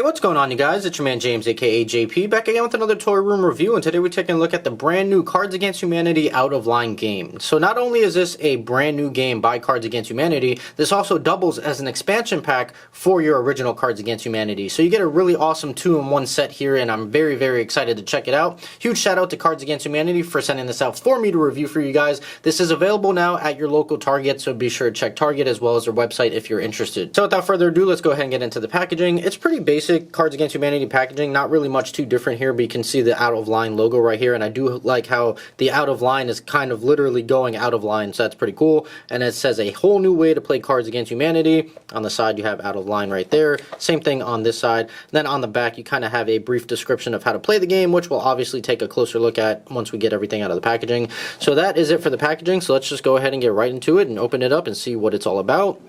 What's going on, you guys? It's your man James, aka JP, back again with another Toy Room review, and today we're taking a look at the brand new Cards Against Humanity Out of Line game. So not only is this a brand new game by Cards Against Humanity, this also doubles as an expansion pack for your original Cards Against Humanity. So you get a really awesome 2-in-1 set here, and I'm very, very excited to check it out. Huge shout out to Cards Against Humanity for sending this out for me to review for you guys. This is available now at your local Target, so be sure to check Target as well as their website if you're interested. So without further ado, let's go ahead and get into the packaging. It's pretty basic Cards Against Humanity packaging, not really much too different here, but you can see the out of line logo right here, and I do like how the out of line is kind of literally going out of line, so that's pretty cool. And it says a whole new way to play Cards Against Humanity. On the side you have out of line right there, same thing on this side. Then on the back you kind of have a brief description of how to play the game, which we'll obviously take a closer look at once we get everything out of the packaging. So that is it for the packaging, so let's just go ahead and get right into it and open it up and see what it's all about.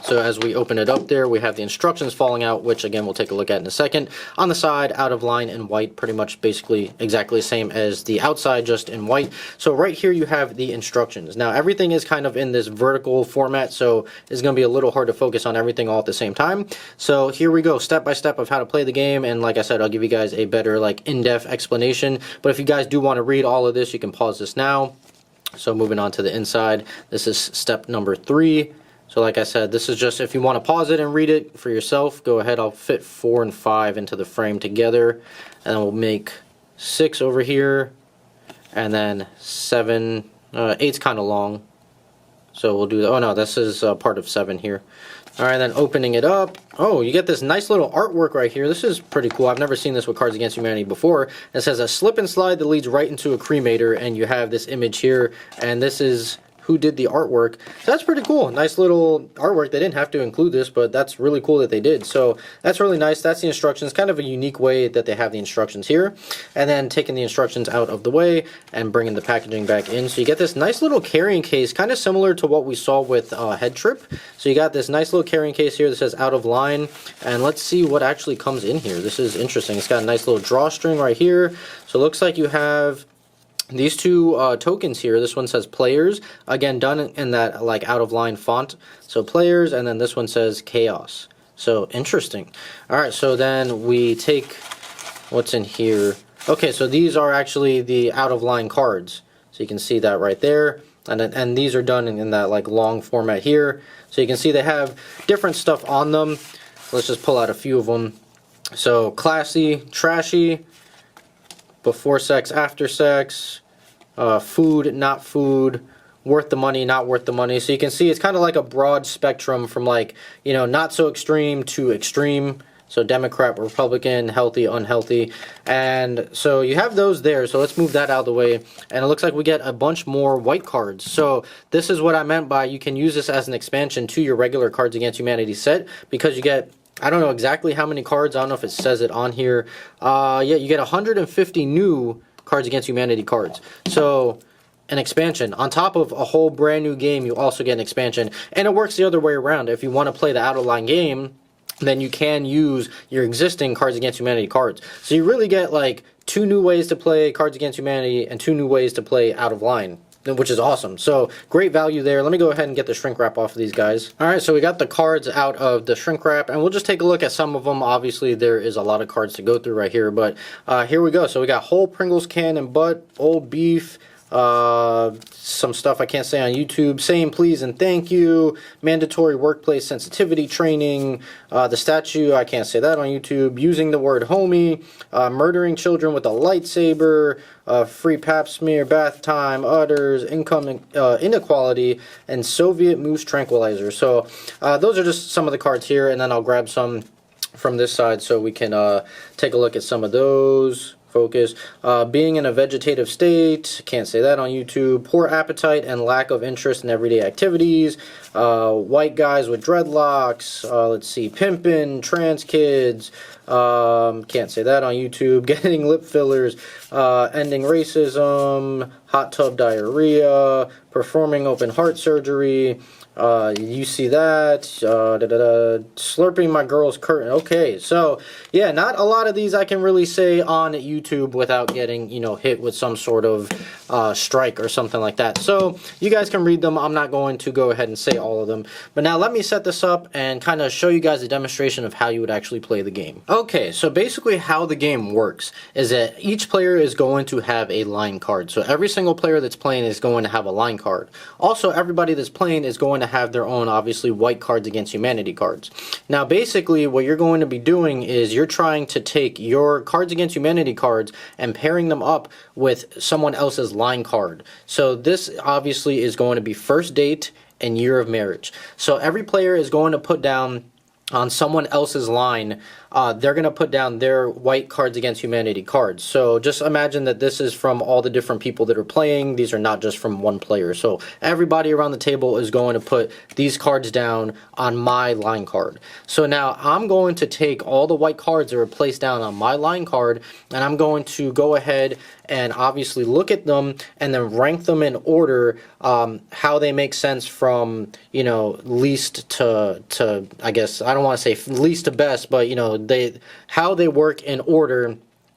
So as we open it up there, we have the instructions falling out, which again we'll take a look at in a second. On the side, out of line in white, pretty much basically exactly the same as the outside, just in white. So right here you have the instructions. Now everything is kind of in this vertical format, so it's going to be a little hard to focus on everything all at the same time. So here we go, step by step of how to play the game, and like I said, I'll give you guys a better in-depth explanation. But if you guys do want to read all of this, you can pause this now. So moving on to the inside, this is step number 3. So like I said, this is just if you want to pause it and read it for yourself, go ahead. I'll fit 4 and 5 into the frame together, and we'll make 6 over here, and then 7. 8's kind of long, so we'll do that. Oh no, this is part of 7 here. Alright, then opening it up, oh, you get this nice little artwork right here. This is pretty cool. I've never seen this with Cards Against Humanity before. It says a slip and slide that leads right into a cremator, and you have this image here, and this is who did the artwork. So that's pretty cool. Nice little artwork. They didn't have to include this, but that's really cool that they did. So that's really nice. That's the instructions. Kind of a unique way that they have the instructions here. And then taking the instructions out of the way and bringing the packaging back in. So you get this nice little carrying case, kind of similar to what we saw with Head Trip. So you got this nice little carrying case here that says out of line. And let's see what actually comes in here. This is interesting. It's got a nice little drawstring right here. So it looks like you have these two tokens here. This one says players, again done in that out of line font, so players, and then this one says chaos. So interesting. Alright, so then we take what's in here. Okay, so these are actually the out of line cards, so you can see that right there, and these are done in that long format here, so you can see they have different stuff on them. Let's just pull out a few of them. So classy, trashy, before sex, after sex, food, not food, worth the money, not worth the money. So you can see it's kind of like a broad spectrum from not so extreme to extreme. So Democrat, Republican, healthy, unhealthy. And so you have those there. So let's move that out of the way. And it looks like we get a bunch more white cards. So this is what I meant by you can use this as an expansion to your regular Cards Against Humanity set, because you get, I don't know exactly how many cards. I don't know if it says it on here. Yeah, you get 150 new Cards Against Humanity cards. So an expansion. On top of a whole brand new game, you also get an expansion. And it works the other way around. If you want to play the out of line game, then you can use your existing Cards Against Humanity cards. So you really get 2 new ways to play Cards Against Humanity and 2 new ways to play out of line, which is awesome. So great value there. Let me go ahead and get the shrink wrap off of these guys. Alright, so we got the cards out of the shrink wrap, and we'll just take a look at some of them. Obviously there is a lot of cards to go through right here, but here we go. So we got whole Pringles can and butt, old beef, some stuff I can't say on YouTube, saying please and thank you, mandatory workplace sensitivity training, the statue, I can't say that on YouTube, using the word homie, murdering children with a lightsaber, free pap smear, bath time, udders, income inequality, and Soviet moose tranquilizer. So those are just some of the cards here, and then I'll grab some from this side so we can take a look at some of those. Focus. Being in a vegetative state, can't say that on YouTube. Poor appetite and lack of interest in everyday activities. White guys with dreadlocks. Let's see, pimpin', trans kids. Can't say that on YouTube. Getting lip fillers. Ending racism. Hot tub diarrhea. Performing open heart surgery. You see that, slurping my girl's curtain. Okay, so yeah, not a lot of these I can really say on YouTube without getting, you know, hit with some sort of strike or something like that. So you guys can read them. I'm not going to go ahead and say all of them. But now let me set this up and kind of show you guys a demonstration of how you would actually play the game. Okay, so basically how the game works is that each player is going to have a line card. So every single player that's playing is going to have a line card. Also, everybody that's playing is going to have their own, obviously, white Cards Against Humanity cards. Now, basically, what you're going to be doing is you're trying to take your Cards Against Humanity cards and pairing them up with someone else's line card. So this, obviously, is going to be first date and year of marriage. So every player is going to put down on someone else's line, they're going to put down their white Cards Against Humanity cards. So just imagine that this is from all the different people that are playing. These are not just from one player. So everybody around the table is going to put these cards down on my line card. So now I'm going to take all the white cards that are placed down on my line card, and I'm going to go ahead and obviously look at them and then rank them in order, how they make sense from, you know, least to I guess, I don't want to say least to best, but, you know, how they work in order.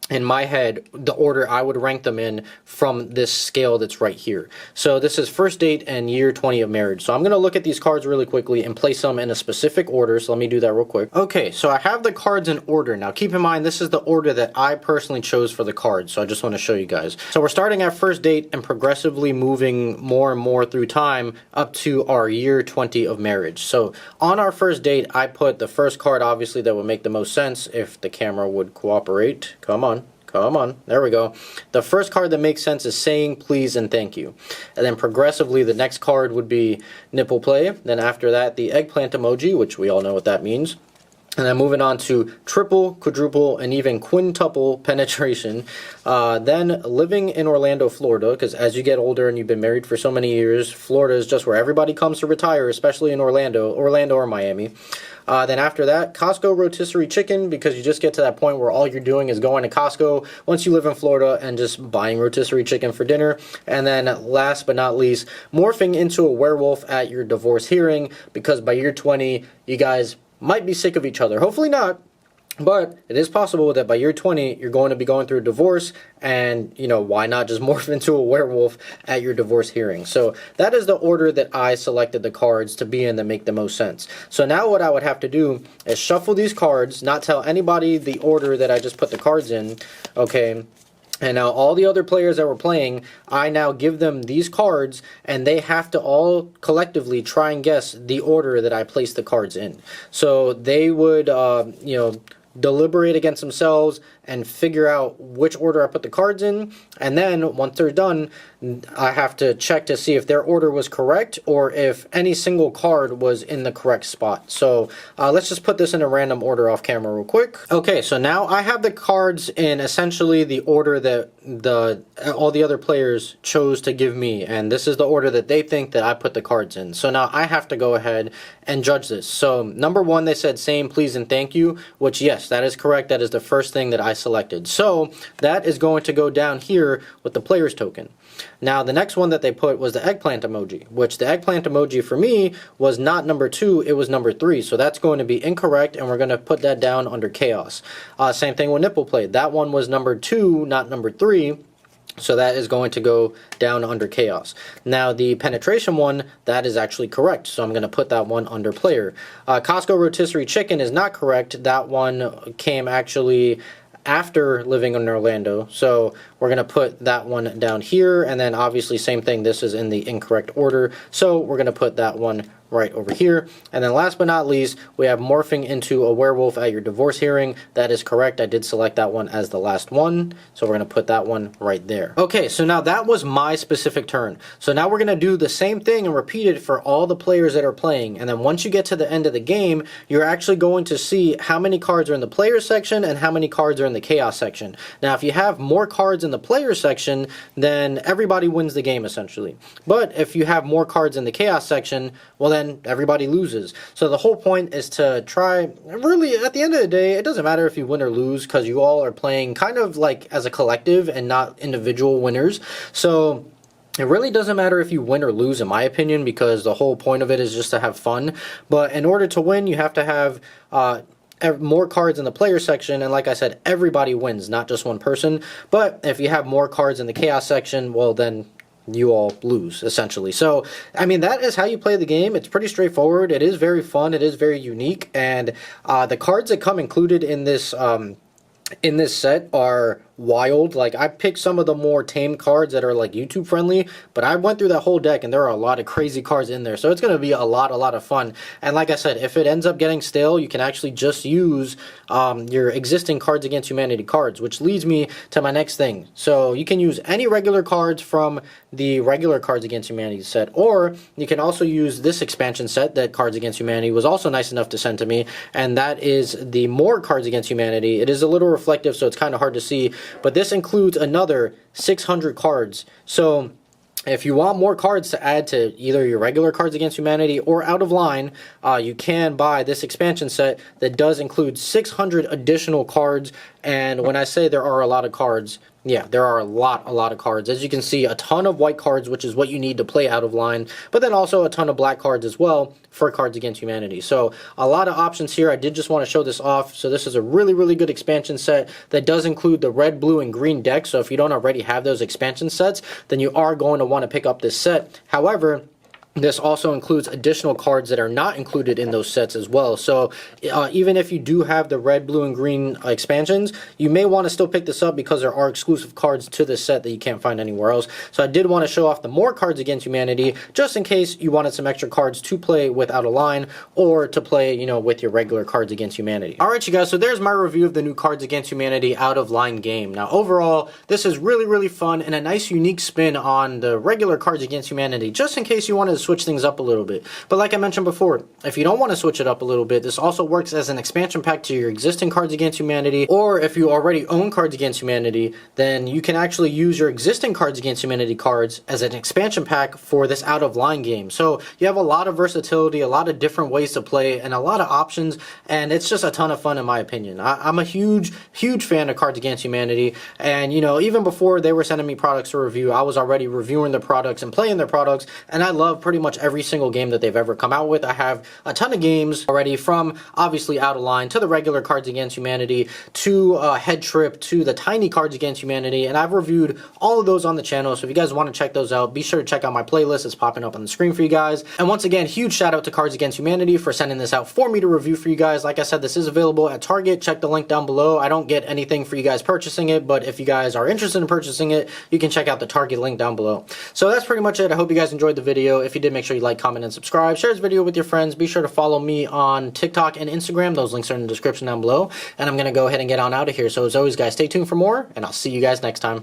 In my head, the order I would rank them in from this scale that's right here. So this is first date and year 20 of marriage. So I'm going to look at these cards really quickly and place them in a specific order. So let me do that real quick. Okay, so I have the cards in order. Now keep in mind, this is the order that I personally chose for the cards. So I just want to show you guys. So we're starting at first date and progressively moving more and more through time up to our year 20 of marriage. So on our first date, I put the first card, obviously, that would make the most sense if the camera would cooperate. Come on. Come on, there we go. The first card that makes sense is saying please and thank you. And then progressively, the next card would be nipple play. Then after that, the eggplant emoji, which we all know what that means. And then moving on to triple, quadruple, and even quintuple penetration. Then living in Orlando, Florida, because as you get older and you've been married for so many years, Florida is just where everybody comes to retire, especially in Orlando or Miami. Then after that, Costco rotisserie chicken, because you just get to that point where all you're doing is going to Costco once you live in Florida and just buying rotisserie chicken for dinner. And then last but not least, morphing into a werewolf at your divorce hearing, because by year 20, you guys might be sick of each other. Hopefully not. But it is possible that by year 20, you're going to be going through a divorce, and, you know, why not just morph into a werewolf at your divorce hearing? So that is the order that I selected the cards to be in that make the most sense. So now what I would have to do is shuffle these cards, not tell anybody the order that I just put the cards in, okay? And now all the other players that were playing, I now give them these cards, and they have to all collectively try and guess the order that I placed the cards in. So they would, you know, deliberate against themselves and figure out which order I put the cards in, and then once they're done, I have to check to see if their order was correct or if any single card was in the correct spot. So let's just put this in a random order off camera real quick. Okay, so now I have the cards in essentially the order that all the other players chose to give me, and this is the order that they think that I put the cards in. So now I have to go ahead and judge this. So number one, they said saying please and thank you, which yes, that is correct. That is the first thing that I selected. So that is going to go down here with the player's token. Now the next one that they put was the eggplant emoji, which the eggplant emoji for me was not number 2, it was number 3. So that's going to be incorrect, and we're going to put that down under chaos. Same thing with nipple play. That one was number 2, not number 3. So that is going to go down under chaos. Now the penetration one, that is actually correct. So I'm going to put that one under player. Costco rotisserie chicken is not correct. That one came actually after living in Orlando. So we're going to put that one down here. And then obviously same thing. This is in the incorrect order. So we're going to put that one right over here. And then last but not least, we have morphing into a werewolf at your divorce hearing. That is correct. I did select that one as the last one. So we're going to put that one right there. Okay, so now that was my specific turn. So now we're going to do the same thing and repeat it for all the players that are playing. And then once you get to the end of the game, you're actually going to see how many cards are in the player section and how many cards are in the chaos section. Now, if you have more cards in the player section, then everybody wins the game essentially. But if you have more cards in the chaos section, well then everybody loses. So the whole point is to try, really at the end of the day, it doesn't matter if you win or lose, because you all are playing kind of like as a collective and not individual winners. So It really doesn't matter if you win or lose, in my opinion, because the whole point of it is just to have fun. But in order to win, you have to have more cards in the player section, and like I said, everybody wins, not just one person. But if you have more cards in the chaos section, well, then you all lose, essentially. So, I mean, that is how you play the game. It's pretty straightforward. It is very fun. It is very unique, and the cards that come included in this set are wild. Like, I picked some of the more tame cards that are like YouTube friendly, but I went through that whole deck and there are a lot of crazy cards in there, so it's going to be a lot of fun. And like I said, if it ends up getting stale, you can actually just use your existing Cards Against Humanity cards, which leads me to my next thing. So you can use any regular cards from the regular Cards Against Humanity set, or you can also use this expansion set that Cards Against Humanity was also nice enough to send to me, and that is the More Cards Against Humanity. It is a little reflective, so it's kind of hard to see, but this includes another 600 cards. So if you want more cards to add to either your regular Cards Against Humanity or Out of Line, you can buy this expansion set that does include 600 additional cards. And when I say there are a lot of cards, yeah, there are a lot of cards. As you can see, a ton of white cards, which is what you need to play Out of Line, but then also a ton of black cards as well for Cards Against Humanity. So a lot of options here. I did just want to show this off. So this is a really good expansion set that does include the red, blue, and green deck. So if you don't already have those expansion sets, then you are going to want to pick up this set. However, this also includes additional cards that are not included in those sets as well. So even if you do have the red, blue, and green expansions, you may want to still pick this up because there are exclusive cards to this set that you can't find anywhere else. So I did want to show off the More Cards Against Humanity, just in case you wanted some extra cards to play with Out of Line, or to play, you know, with your regular Cards Against Humanity. Alright, you guys, so there's my review of the new Cards Against Humanity Out of Line game. Now, overall, this is really fun and a nice unique spin on the regular Cards Against Humanity, just in case you wanted to switch things up a little bit. But like I mentioned before, if you don't want to switch it up a little bit, this also works as an expansion pack to your existing Cards Against Humanity, or if you already own Cards Against Humanity, then you can actually use your existing Cards Against Humanity cards as an expansion pack for this Out of Line game. So you have a lot of versatility, a lot of different ways to play, and a lot of options, and it's just a ton of fun in my opinion. I'm a huge fan of Cards Against Humanity, and you know, even before they were sending me products to review, I was already reviewing their products and playing their products, and I love pretty much every single game that they've ever come out with. I have a ton of games already, from obviously Out of Line to the regular Cards Against Humanity to Head Trip to the tiny Cards Against Humanity, and I've reviewed all of those on the channel. So if you guys want to check those out, be sure to check out my playlist. It's popping up on the screen for you guys. And once again, huge shout out to Cards Against Humanity for sending this out for me to review for you guys. Like I said, this is available at Target. Check the link down below. I don't get anything for you guys purchasing it, but if you guys are interested in purchasing it, you can check out the Target link down below. So that's pretty much it. I hope you guys enjoyed the video. If you did, make sure you like, comment, and subscribe. Share this video with your friends. Be sure to follow me on TikTok and Instagram. Those links are in the description down below. And I'm going to go ahead and get on out of here. So as always, guys, stay tuned for more, and I'll see you guys next time.